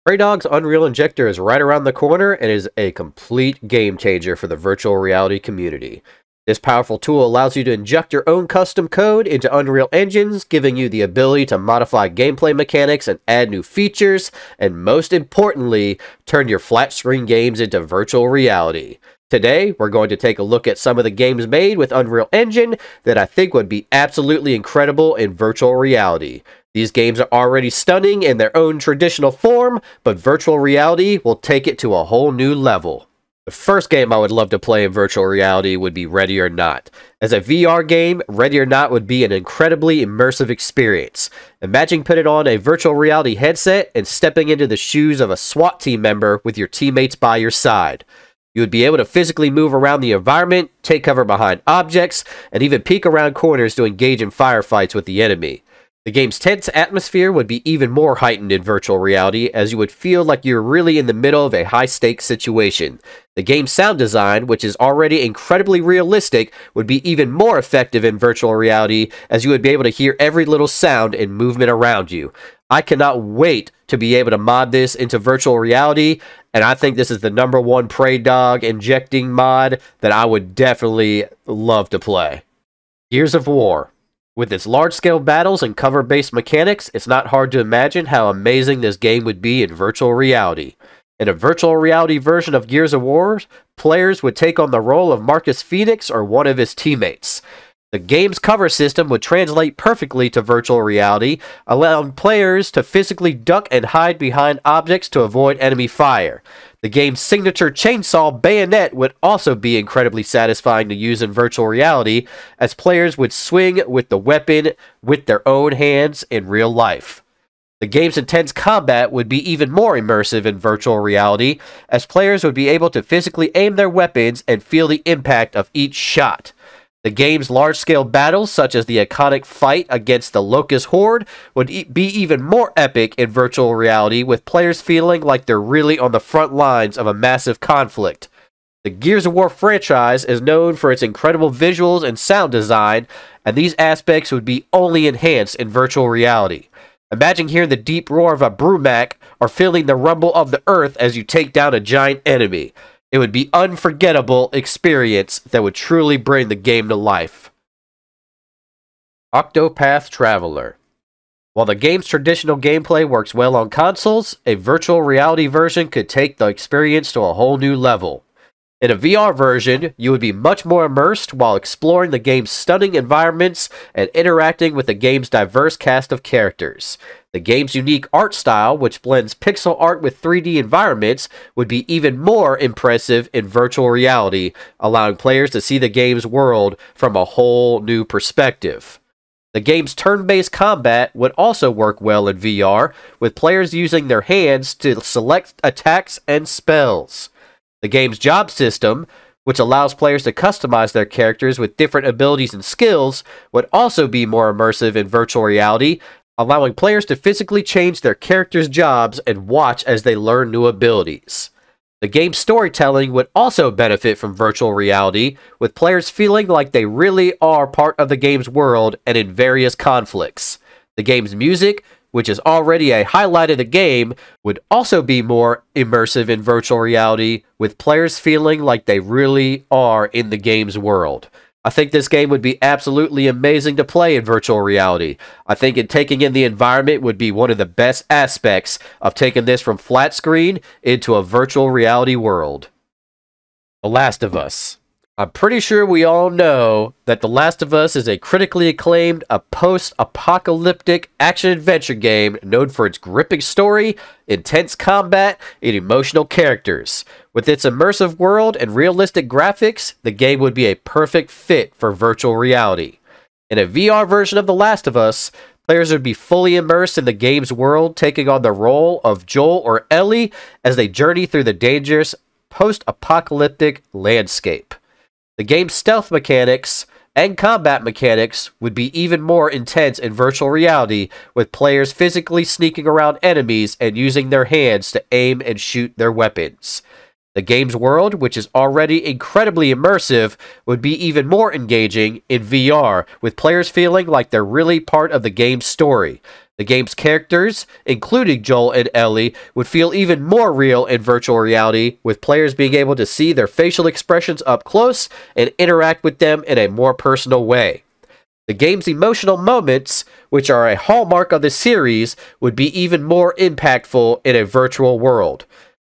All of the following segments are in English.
Praydog's Unreal Injector is right around the corner and is a complete game changer for the virtual reality community. This powerful tool allows you to inject your own custom code into Unreal engines, giving you the ability to modify gameplay mechanics and add new features, and most importantly, turn your flat screen games into virtual reality. Today, we're going to take a look at some of the games made with Unreal Engine that I think would be absolutely incredible in virtual reality. These games are already stunning in their own traditional form, but virtual reality will take it to a whole new level. The first game I would love to play in virtual reality would be Ready or Not. As a VR game, Ready or Not would be an incredibly immersive experience. Imagine putting on a virtual reality headset and stepping into the shoes of a SWAT team member with your teammates by your side. You would be able to physically move around the environment, take cover behind objects, and even peek around corners to engage in firefights with the enemy. The game's tense atmosphere would be even more heightened in virtual reality, as you would feel like you're really in the middle of a high-stakes situation. The game's sound design, which is already incredibly realistic, would be even more effective in virtual reality, as you would be able to hear every little sound and movement around you. I cannot wait to be able to mod this into virtual reality, and I think this is the #1 Praydog injecting mod that I would definitely love to play. Gears of War. With its large-scale battles and cover-based mechanics, it's not hard to imagine how amazing this game would be in virtual reality. In a virtual reality version of Gears of War, players would take on the role of Marcus Phoenix or one of his teammates. The game's cover system would translate perfectly to virtual reality, allowing players to physically duck and hide behind objects to avoid enemy fire. The game's signature chainsaw bayonet would also be incredibly satisfying to use in virtual reality, as players would swing with the weapon with their own hands in real life. The game's intense combat would be even more immersive in virtual reality, as players would be able to physically aim their weapons and feel the impact of each shot. The game's large-scale battles, such as the iconic fight against the Locust Horde, would be even more epic in virtual reality, with players feeling like they're really on the front lines of a massive conflict. The Gears of War franchise is known for its incredible visuals and sound design, and these aspects would be only enhanced in virtual reality. Imagine hearing the deep roar of a Brumac or feeling the rumble of the earth as you take down a giant enemy. It would be an unforgettable experience that would truly bring the game to life. Octopath Traveler. While the game's traditional gameplay works well on consoles, a virtual reality version could take the experience to a whole new level. In a VR version, you would be much more immersed while exploring the game's stunning environments and interacting with the game's diverse cast of characters. The game's unique art style, which blends pixel art with 3D environments, would be even more impressive in virtual reality, allowing players to see the game's world from a whole new perspective. The game's turn-based combat would also work well in VR, with players using their hands to select attacks and spells. The game's job system, which allows players to customize their characters with different abilities and skills, would also be more immersive in virtual reality, allowing players to physically change their characters' jobs and watch as they learn new abilities. The game's storytelling would also benefit from virtual reality, with players feeling like they really are part of the game's world and in various conflicts. The game's music, which is already a highlight of the game, would also be more immersive in virtual reality, with players feeling like they really are in the game's world. I think this game would be absolutely amazing to play in virtual reality. I think taking in the environment would be one of the best aspects of taking this from flat screen into a virtual reality world. The Last of Us. I'm pretty sure we all know that The Last of Us is a critically acclaimed, post-apocalyptic action-adventure game known for its gripping story, intense combat, and emotional characters. With its immersive world and realistic graphics, the game would be a perfect fit for virtual reality. In a VR version of The Last of Us, players would be fully immersed in the game's world, taking on the role of Joel or Ellie as they journey through the dangerous post-apocalyptic landscape. The game's stealth mechanics and combat mechanics would be even more intense in virtual reality, with players physically sneaking around enemies and using their hands to aim and shoot their weapons. The game's world, which is already incredibly immersive, would be even more engaging in VR, with players feeling like they're really part of the game's story. The game's characters, including Joel and Ellie, would feel even more real in virtual reality, with players being able to see their facial expressions up close and interact with them in a more personal way. The game's emotional moments, which are a hallmark of the series, would be even more impactful in a virtual world.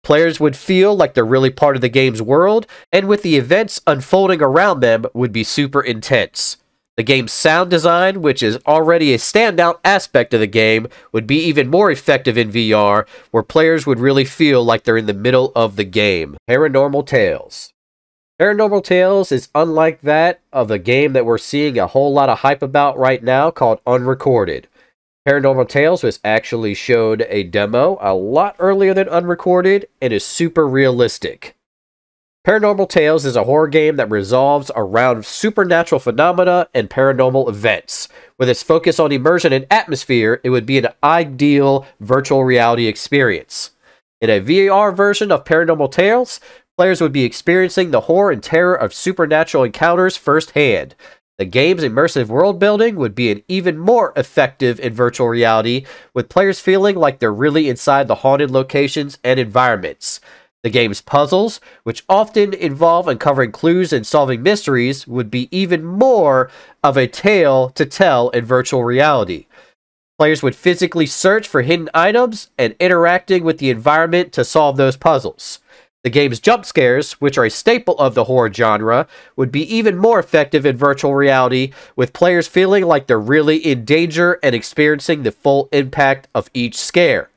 Players would feel like they're really part of the game's world, and with the events unfolding around them would be super intense. The game's sound design, which is already a standout aspect of the game, would be even more effective in VR, where players would really feel like they're in the middle of the game. Paranormal Tales. Paranormal Tales is unlike that of the game that we're seeing a whole lot of hype about right now called Unrecorded. Paranormal Tales was actually showed a demo a lot earlier than Unrecorded and is super realistic. Paranormal Tales is a horror game that revolves around supernatural phenomena and paranormal events. With its focus on immersion and atmosphere, it would be an ideal virtual reality experience. In a VR version of Paranormal Tales, players would be experiencing the horror and terror of supernatural encounters firsthand. The game's immersive world building would be even more effective in virtual reality, with players feeling like they're really inside the haunted locations and environments. The game's puzzles, which often involve uncovering clues and solving mysteries, would be even more of a tale to tell in virtual reality. Players would physically search for hidden items and interacting with the environment to solve those puzzles. The game's jump scares, which are a staple of the horror genre, would be even more effective in virtual reality, with players feeling like they're really in danger and experiencing the full impact of each scare.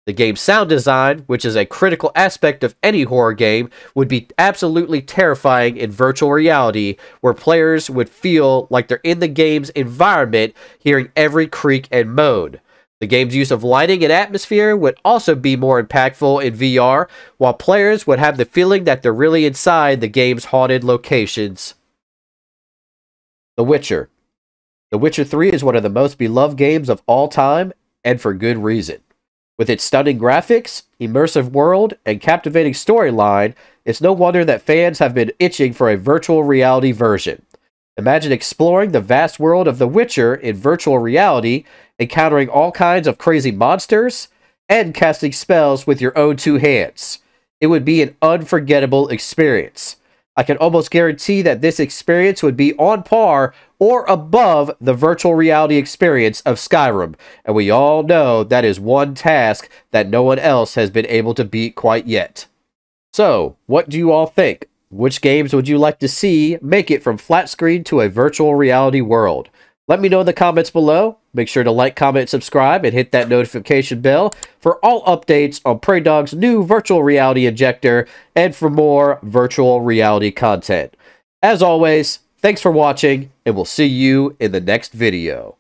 The game's sound design, which is a critical aspect of any horror game, would be absolutely terrifying in virtual reality, where players would feel like they're in the game's environment, hearing every creak and moan. The game's use of lighting and atmosphere would also be more impactful in VR, while players would have the feeling that they're really inside the game's haunted locations. The Witcher. The Witcher 3 is one of the most beloved games of all time, and for good reason. With its stunning graphics, immersive world, and captivating storyline, it's no wonder that fans have been itching for a virtual reality version. Imagine exploring the vast world of The Witcher in virtual reality, encountering all kinds of crazy monsters, and casting spells with your own two hands. It would be an unforgettable experience. I can almost guarantee that this experience would be on par or above the virtual reality experience of Skyrim, and we all know that is one task that no one else has been able to beat quite yet. So, what do you all think? Which games would you like to see make it from flat screen to a virtual reality world? Let me know in the comments below. Make sure to like, comment, subscribe, and hit that notification bell for all updates on Praydog's new virtual reality injector and for more virtual reality content. As always, thanks for watching, and we'll see you in the next video.